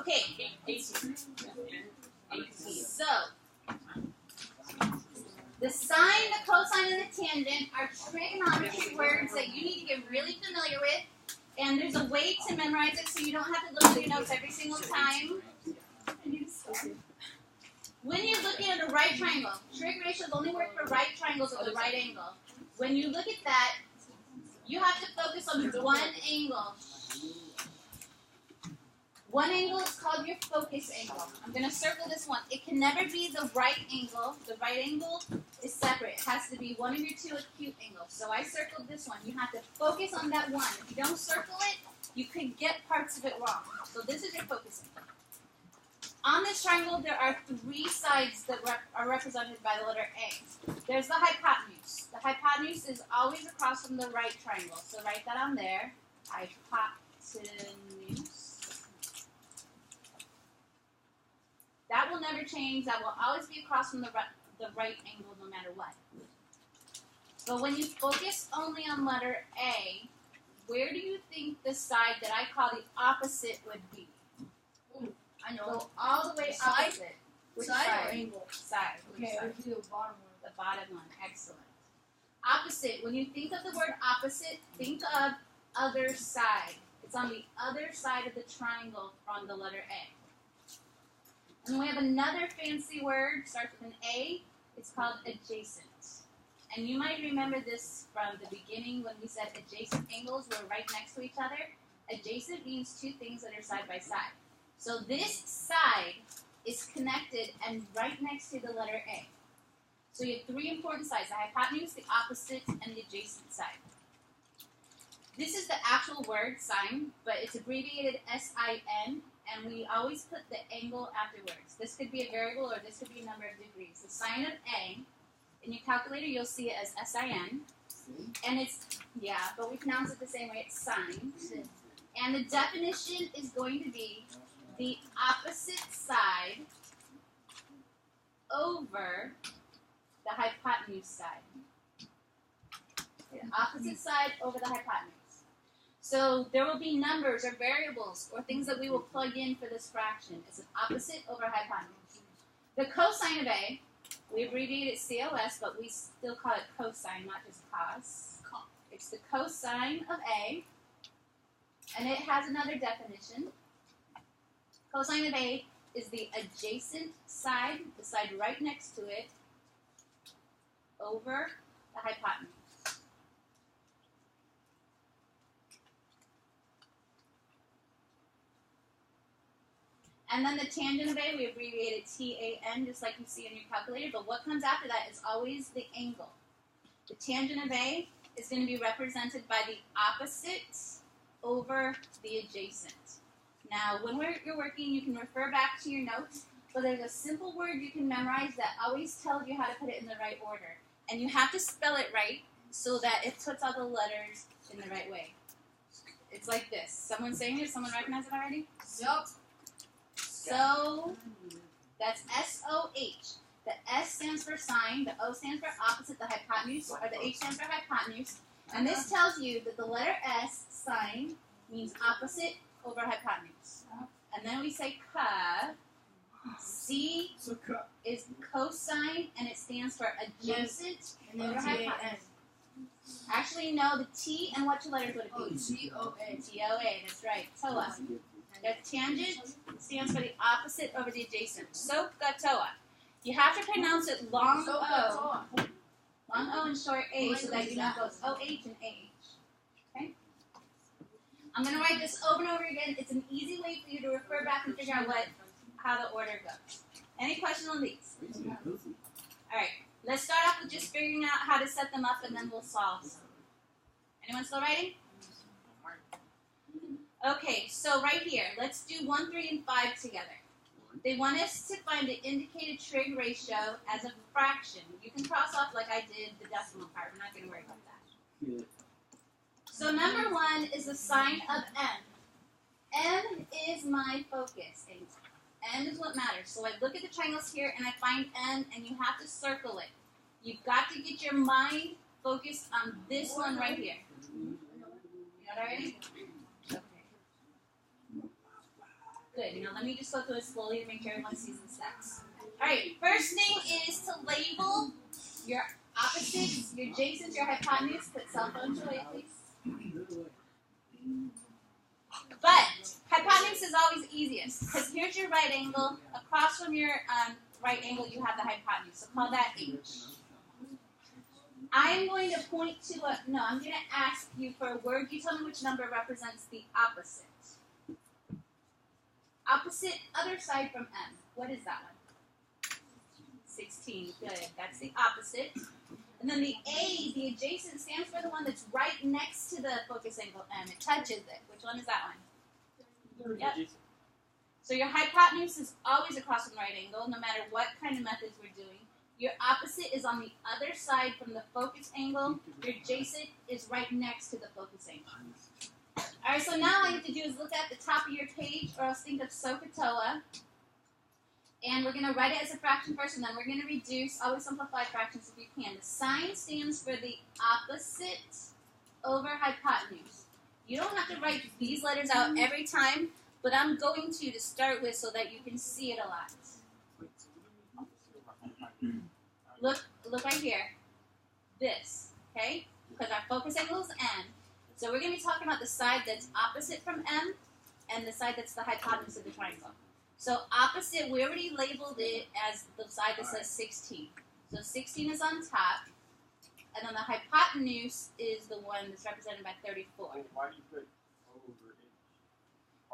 Okay. 18. So, the sine, the cosine, and the tangent are trigonometry words that you need to get really familiar with. And there's a way to memorize it so you don't have to look at your notes every single time. When you're looking at a right triangle, trig ratios only work for right triangles with a right angle. When you look at that, you have to focus on one angle. One angle is called your focus angle. I'm going to circle this one. It can never be the right angle. The right angle is separate. It has to be one of your two acute angles. So I circled this one. You have to focus on that one. If you don't circle it, you could get parts of it wrong. So this is your focus angle. On this triangle, there are three sides that are represented by the letter A. There's the hypotenuse. The hypotenuse is always across from the right triangle. So write that on there. Hypotenuse. That will never change. That will always be across from the right angle no matter what. But when you focus only on letter A, where do you think the side that I call the opposite would be? I know. Go all the way Side? opposite. Which Side side? or angle? Side. Which Okay, side? let's do the bottom one. The bottom one. Excellent. Opposite. When you think of the word opposite, think of other side. It's on the other side of the triangle from the letter A. And we have another fancy word, starts with an A. It's called adjacent. And you might remember this from the beginning when we said adjacent angles were right next to each other. Adjacent means two things that are side by side. So this side is connected and right next to the letter A. So you have three important sides, the hypotenuse, the opposite, and the adjacent side. This is the actual word, sine, but it's abbreviated S-I-N, and we always put the angle afterwards. This could be a variable or this could be a number of degrees. The sine of A, in your calculator you'll see it as S-I-N, and it's, yeah, but we pronounce it the same way, it's sine. And the definition is going to be the opposite side over the hypotenuse side. The opposite side over the hypotenuse. So there will be numbers or variables or things that we will plug in for this fraction. It's an opposite over hypotenuse. The cosine of A, we abbreviate it COS, but we still call it cosine, not just cos. It's the cosine of A, and it has another definition. Cosine of A is the adjacent side, the side right next to it, over the hypotenuse. And then the tangent of A, we abbreviate it TAN, just like you see in your calculator, but what comes after that is always the angle. The tangent of A is going to be represented by the opposite over the adjacent. Now, when you're working, you can refer back to your notes, but there's a simple word you can memorize that always tells you how to put it in the right order. And you have to spell it right so that it puts all the letters in the right way. It's like this. Someone saying it? Someone recognize it already? Yup. So, that's S-O-H. The S stands for sine, the O stands for opposite, the hypotenuse, or the H stands for hypotenuse. And this tells you that the letter S, sine, means opposite over hypotenuse. And then we say ka. C is cosine, and it stands for adjacent And then over T-A-N. hypotenuse. Actually, no, the T and what two letters would it Oh, be? T-O-A. T-O-A, that's right. Toa. The tangent stands for the opposite over the adjacent. SOHCAHTOA. You have to pronounce it long O. Long O and short A so that you know both OH and AH. Okay? I'm going to write this over and over again. It's an easy way for you to refer back and figure out how the order goes. Any questions on these? Alright, let's start off with just figuring out how to set them up and then we'll solve some. Anyone still writing? Okay, so right here, let's do 1, 3, and 5 together. They want us to find the indicated trig ratio as a fraction. You can cross off like I did the decimal part. We're not going to worry about that. So number 1 is the sine of m. M is my focus. M is what matters. So I look at the triangles here and I find m and you have to circle it. You've got to get your mind focused on this one right here. You got it already? Okay. Good. Now let me just go through it slowly to make sure everyone sees the steps. Alright, first thing is to label your opposites, your adjacents, your hypotenuse. Put cell phones away, please. But hypotenuse is always easiest because here's your right angle. Across from your right angle, you have the hypotenuse. So call that H. I'm going to point to I'm going to ask you for a word. You tell me which number represents the opposite. Opposite, other side from M. What is that one? 16. Good. That's the opposite. And then the A, the adjacent, stands for the one that's right next to the focus angle M. It touches it. Which one is that one? Yep. So your hypotenuse is always across from the right angle, no matter what kind of methods we're doing. Your opposite is on the other side from the focus angle. Your adjacent is right next to the focus angle. Alright, so now all you have to do is look at the top of your page, or else think of SOHCAHTOA. And we're going to write it as a fraction first, and then we're going to reduce. Always simplify fractions if you can. The sign stands for the opposite over hypotenuse. You don't have to write these letters out every time, but I'm going to start with so that you can see it a lot. Look right here. This, okay? Because our focus angle is M. So we're going to be talking about the side that's opposite from M and the side that's the hypotenuse of the triangle. So opposite, we already labeled it as the side that says 16. So 16 is on top, and then the hypotenuse is the one that's represented by 34. Why do you put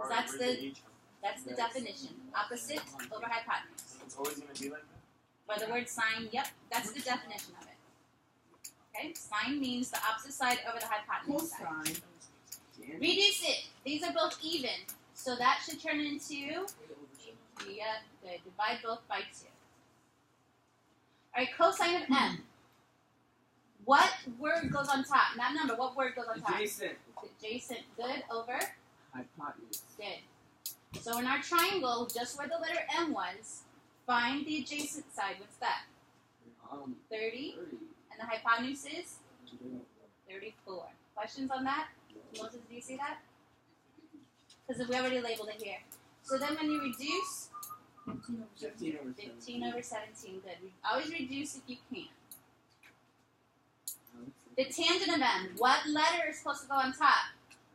over H? That's the definition. Opposite over hypotenuse. It's always going to be like that? Or the word sign, yep, that's the definition of it. Okay, sign means the opposite side over the hypotenuse side. Reduce it. These are both even. So that should turn into, yeah, good. Divide both by 2. All right, cosine of M. What word goes on top? Not number. What word goes on top? Adjacent. Adjacent. Good. Over. Hypotenuse. Good. So in our triangle, just where the letter M was, find the adjacent side. What's that? 30. And the hypotenuse is? 34. Questions on that? Moses, do you see that? Because we already labeled it here. So then when you reduce, 15 over 17. Good. Always reduce if you can. The tangent of M. What letter is supposed to go on top?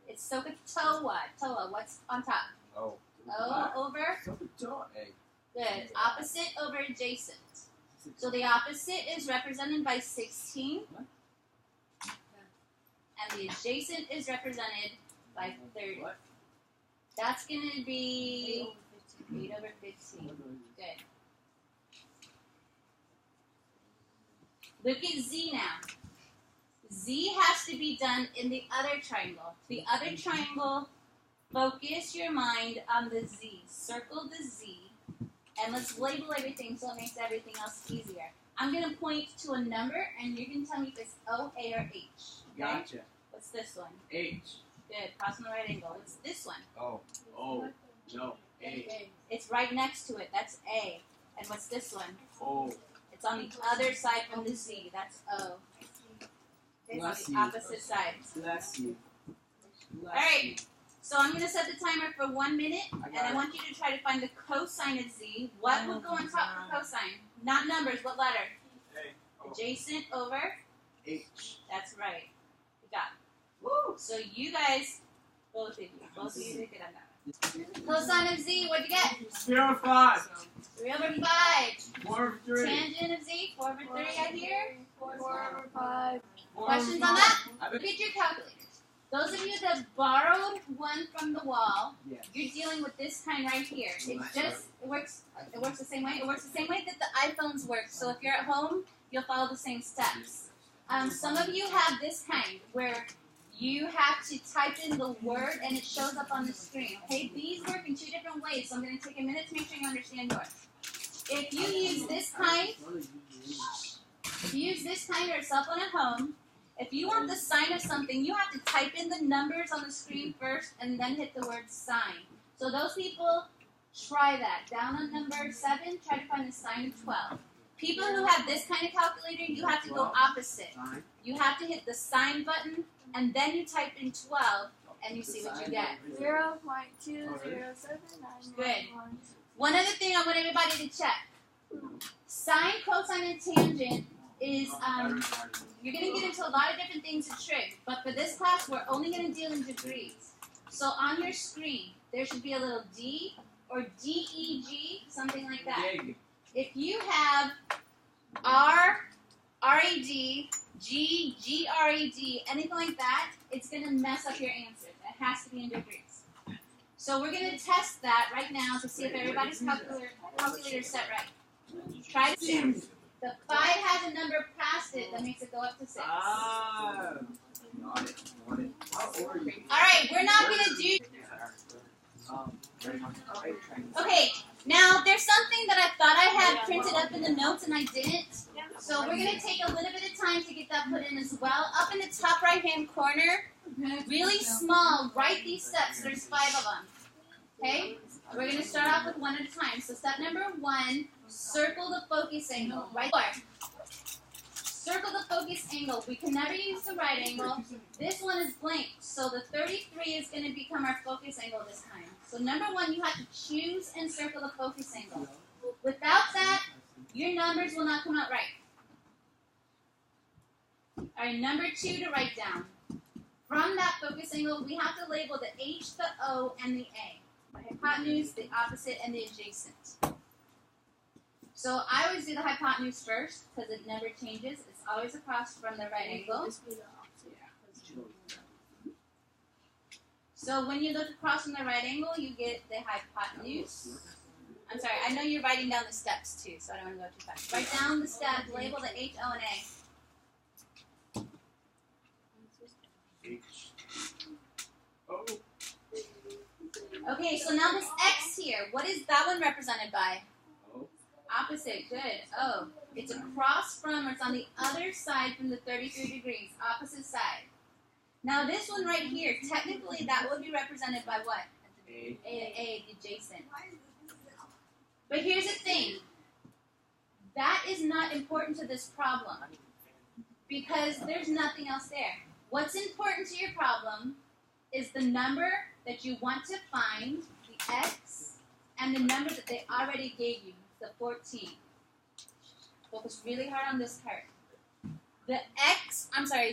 It's SOHCAHTOA. TOA. What's on top? O. O over? Good. Opposite over adjacent. So the opposite is represented by 16. And the adjacent is represented by 30. That's going to be 8 over 15. Good. Look at Z now. Z has to be done in the other triangle. The other triangle, focus your mind on the Z. Circle the Z. And let's label everything so it makes everything else easier. I'm going to point to a number, and you can tell me if it's O, A, or H. Okay? Gotcha. What's this one? H. Good. Cross on the right angle. What's this one? O. O. No. A. It's right next to it. That's A. And what's this one? O. It's on the other side from the Z. That's O. It's on the opposite side. Bless you. All right. So I'm going to set the timer for 1 minute, and I want you to try to find the cosine of Z. What would go on top for cosine? Not numbers. What letter? A. Adjacent over? H. That's right. Good job. Woo! So you guys, both of you did good on that. Cosine of Z, what'd you get? 3 over 5. 3 over 5. 4 over 3. Tangent of Z, 4 over 3, I hear. 4 over 5. Questions on that? Look at your calculators. Those of you that borrowed one from the wall, Yes. you're dealing with this kind right here. It works the same way. It works the same way that the iPhones work. So if you're at home, you'll follow the same steps. Some of you have this kind where you have to type in the word and it shows up on the screen. Okay, these work in 2 different ways. So I'm going to take a minute to make sure you understand yours. If you use this kind, or a cell phone at home, if you want the sign of something, you have to type in the numbers on the screen first and then hit the word sign. So those people, try that. Down on number 7, try to find the sign of 12. People who have this kind of calculator, you have to go opposite. You have to hit the sign button, and then you type in 12, and you see what you get. 0.207991. One other thing I want everybody to check. Sine, cosine, and tangent is, you're going to get into a lot of different things in trig, but for this class, we're only going to deal in degrees. So on your screen, there should be a little D or DEG, something like that. If you have R, RAD, G, GRAD, anything like that, it's going to mess up your answer. It has to be in degrees. So we're going to test that right now to see if everybody's calculator is set right. Try to see. The 5 has a number past it that makes it go up to 6. Alright, we're not going to do... Okay, now there's something that I thought I had printed up in the notes and I didn't. So we're going to take a little bit of time to get that put in as well. Up in the top right-hand corner, really small, write these steps. There's 5 of them. Okay? We're going to start off with one at a time. So step number 1, circle the focus angle. Right there. Circle the focus angle. We can never use the right angle. This one is blank. So the 33 is going to become our focus angle this time. So number 1, you have to choose and circle the focus angle. Without that, your numbers will not come out right. Alright, number 2 to write down. From that focus angle, we have to label the H, the O, and the A. The hypotenuse, the opposite, and the adjacent. So I always do the hypotenuse first because it never changes. It's always across from the right angle. So when you look across from the right angle, you get the hypotenuse. I'm sorry, I know you're writing down the steps too, so I don't want to go too fast. Write down the steps, label the H, O, and A. Okay, so now this X here, what is that one represented by? Opposite, good. O. It's across from, or it's on the other side from the 33 degrees, opposite side. Now this one right here, technically that would be represented by what? A, the adjacent. But here's the thing. That is not important to this problem because there's nothing else there. What's important to your problem is the number that you want to find, the X, and the number that they already gave you, the 14. Focus really hard on this part. The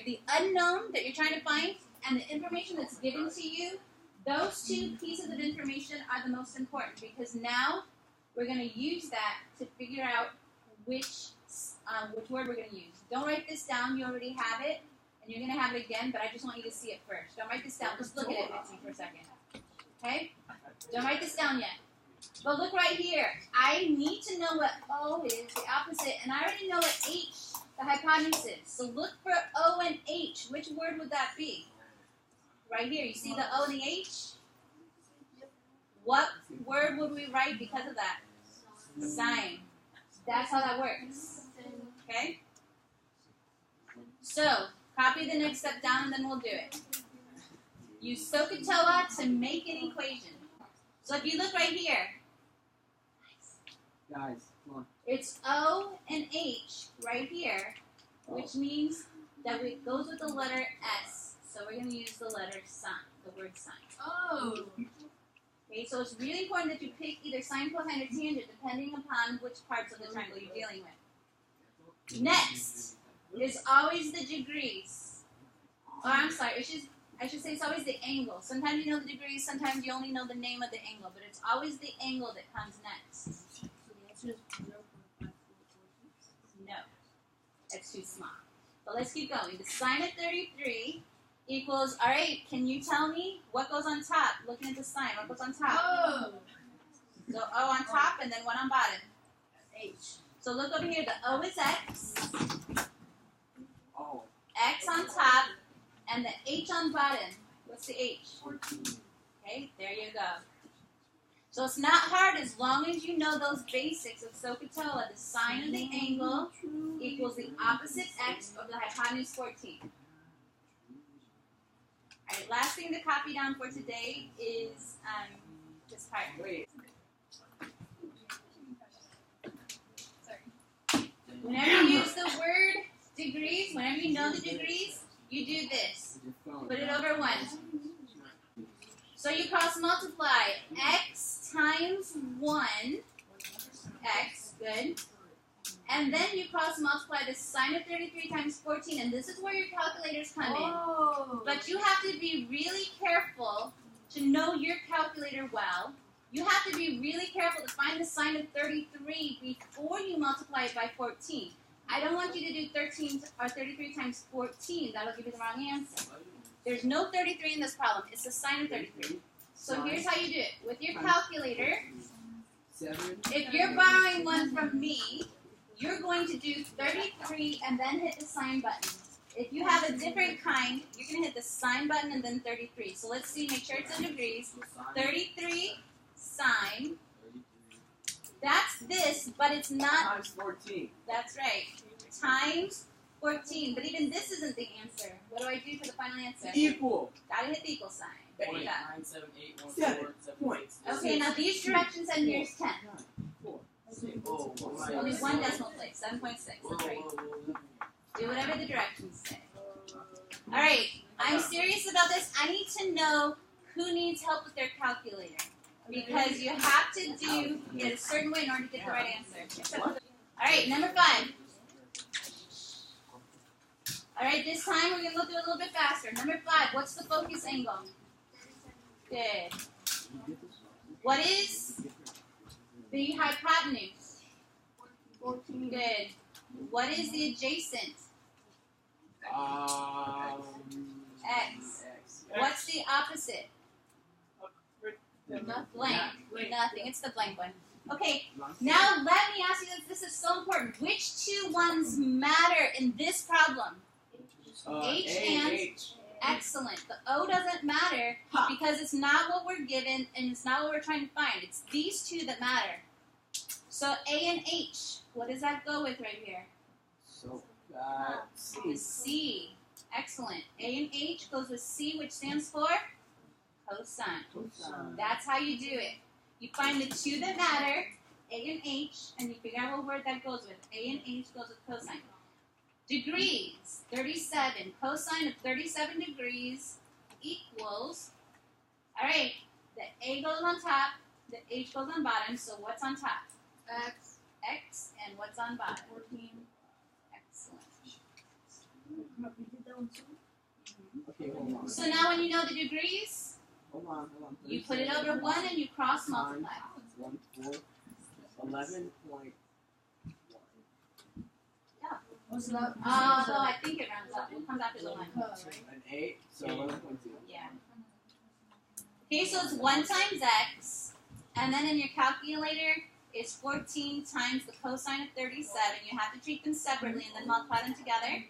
the unknown that you're trying to find and the information that's given to you, those 2 pieces of information are the most important because now we're going to use that to figure out which word we're going to use. Don't write this down. You already have it. And you're going to have it again, but I just want you to see it first. Don't write this down. Just look at it with me for a second. Okay? Don't write this down yet. But look right here. I need to know what O is, the opposite, and I already know what H, the hypotenuse is. So look for O and H. Which word would that be? Right here. You see the O and the H? What word would we write because of that? Sine. That's how that works. Okay? So, copy the next step down and then we'll do it. Use SOHCAHTOA to make an equation. So if you look right here, Guys, come on. it's O and H right here, which means that it goes with the letter S. So we're going to use the letter sine, the word sine. Oh. Okay, so it's really important that you pick either sine, cosine, or tangent depending upon which parts of the triangle you're dealing with. Next is always the degrees. Oh, I'm sorry. I should say it's always the angle. Sometimes you know the degrees, sometimes you only know the name of the angle, but it's always the angle that comes next. No, that's too small. But let's keep going. The sine of 33 equals, all right, can you tell me what goes on top? Looking at the sign, what goes on top? Oh. So O on top and then what on bottom? H. So look over here, the O is X, Oh. X on top, and the H on bottom. What's the H? 14. Okay, there you go. So it's not hard as long as you know those basics of SOHCAHTOA. The sine of the angle equals the opposite X of the hypotenuse 14. Alright, last thing to copy down for today is this part. Wait. Whenever you use the word degrees, whenever you know the degrees, you do this. Put it over 1. So you cross multiply x times 1, x, good. And then you cross multiply the sine of 33 times 14, and this is where your calculators come in. Oh. But you have to be really careful to know your calculator well. You have to be really careful to find the sine of 33 before you multiply it by 14. I don't want you to do 13 or 33 times 14. That'll give you the wrong answer. There's no 33 in this problem. It's the sine of 33. So here's how you do it. With your calculator, 7. if you're borrowing one from me, you're going to do 33 and then hit the sine button. If you have a different kind, you're going to hit the sine button and then 33. So let's see, make sure it's in degrees. 33 sine. That's this, but it's not. Times 14. That's right. Times 14. But even this isn't the answer. What do I do for the final answer? Equal. Gotta hit the equal sign. There you go. 7. Okay, now these directions and here's 10. 4. Only one decimal place, 7.6. That's right. Do whatever the directions say. Alright, I'm serious about this. I need to know who needs help with their calculator. Because you have to do it a certain way in order to get the right answer. Alright, number 5. Alright, this time we're going to go through it a little bit faster. Number 5, what's the focus angle? Good. What is the hypotenuse? 14. Good. What is the adjacent? X. What's the opposite? Blank. Nothing. It's the blank one. Okay, now let me ask you this. This is so important. Which two ones matter in this problem? H and excellent. The O doesn't matter because it's not what we're given and it's not what we're trying to find. It's these two that matter. So A and H, what does that go with right here? So, The C. Excellent. A and H goes with C, which stands for cosine. That's how you do it. You find the two that matter, A and H, and you figure out what word that goes with. A and H goes with cosine. Degrees, 37. Cosine of 37 degrees equals, all right, the A goes on top, the H goes on bottom, so what's on top? X. X, and what's on bottom? 14. Excellent. We did that one too. Okay, hold on. So now when you know the degrees, Hold on. you put it over 1 and you cross multiply. 1, 4, 11.1. What's that? Although I think it rounds up. It comes after the 1. An 8, so 11.2. Yeah. Okay, so it's 1 times x, and then in your calculator, it's 14 times the cosine of 37. You have to treat them separately and then multiply them together.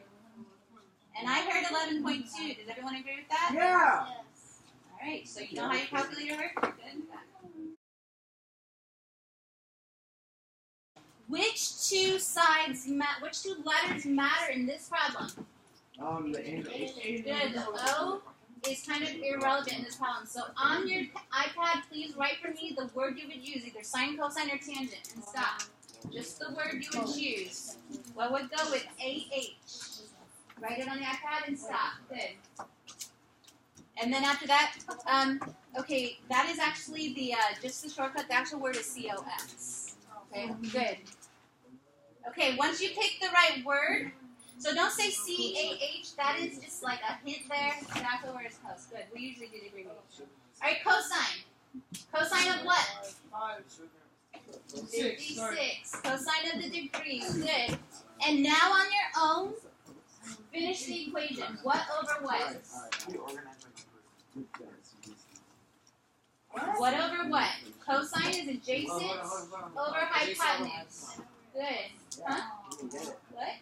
And I heard 11.2. Does everyone agree with that? Yeah! All right, so you know how your calculator works? Good. Which two which two letters matter in this problem? The N. Good. The O is kind of irrelevant in this problem. So on your iPad, please write for me the word you would use, either sine, cosine, or tangent, and stop. Just the word you would choose. What would go with AH? Write it on the iPad and stop. Good. And then after that, okay, that is actually the, just the shortcut, the actual word is COS. Okay, good. Okay, once you pick the right word, so don't say CAH, that is just like a hint there. The actual word is close. Good, we usually do degree. Alright, cosine. Cosine of what? 56. Cosine of the degree. Good. And now on your own, finish the equation. What over what? What over what? Cosine is adjacent over hypotenuse. Good. Huh? What?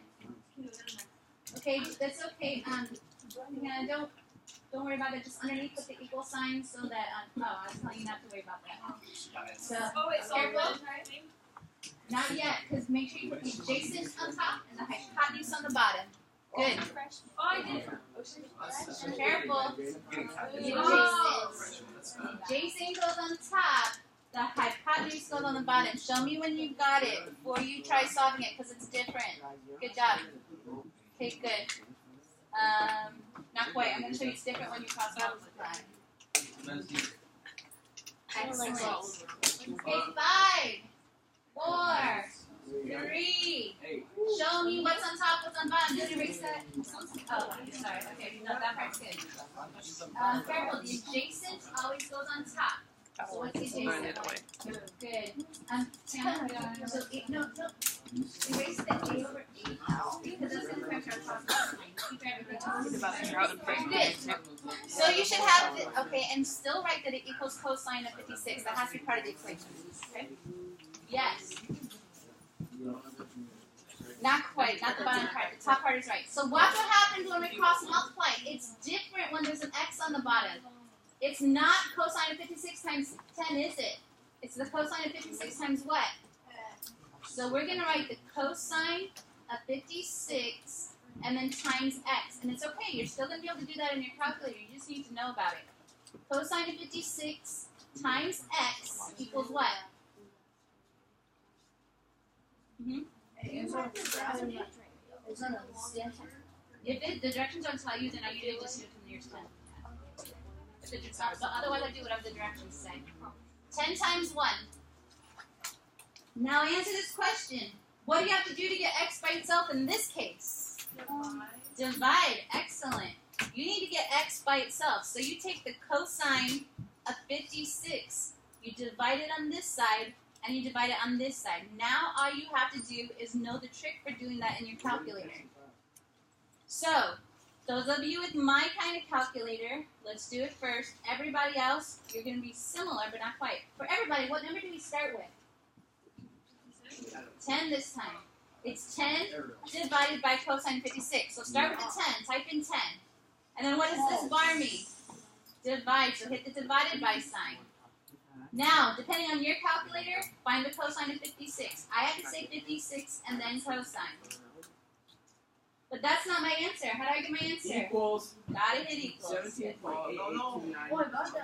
Okay, that's okay. Yeah, don't worry about it. Just underneath put the equal sign so that oh, I was telling you not to worry about that. So careful. Not yet, because make sure you put the adjacent on top and the hypotenuse on the bottom. Good. Oh, I did. Careful. The adjacent goes on top. The hypotenuse goes on the bottom. Show me when you got it before you try solving it, because it's different. Good job. Okay, good. Not quite. I'm going to show you it's different when you cross multiply. Excellent. Okay, 5, 4, 3. Show me what's on top, what's on bottom. Did you erase that? Oh, sorry. Okay, no, that part's good. Careful, the adjacent always goes on top. So what's the adjacent? Good. Tamara, so 8, no, erase the A over 8 because that's going to correct our process. Keep everything. Good. So you should have, okay, and still write that it equals cosine of 56. That has to be part of the equation. Okay? Yes. Not quite, not the bottom part. The top part is right. So watch what happens when we cross multiply. It's different when there's an x on the bottom. It's not cosine of 56 times 10, is it? It's the cosine of 56 times what? So we're going to write the cosine of 56 and then times x. And it's okay. You're still going to be able to do that in your calculator. You just need to know about it. Cosine of 56 times x equals what? Mm-hmm. It's on If the directions don't tell you, then I usually just do it from years 10. But otherwise, I do whatever the directions say. 10 times 1. Now answer this question. What do you have to do to get x by itself in this case? Divide. Excellent. You need to get x by itself. So you take the cosine of 56. You divide it on this side, and you divide it on this side. Now all you have to do is know the trick for doing that in your calculator. So, those of you with my kind of calculator, let's do it first. Everybody else, you're going to be similar, but not quite. For everybody, what number do we start with? 10 this time. It's 10 divided by cosine 56. So start with the 10. Type in 10. And then what does this bar mean? Divide. So hit the divided by sign. Now, depending on your calculator, find the cosine of 56. I have to say 56 and then cosine. But that's not my answer. How do I get my answer? Equals Gotta hit equals. 17.8829. Oh, I got that.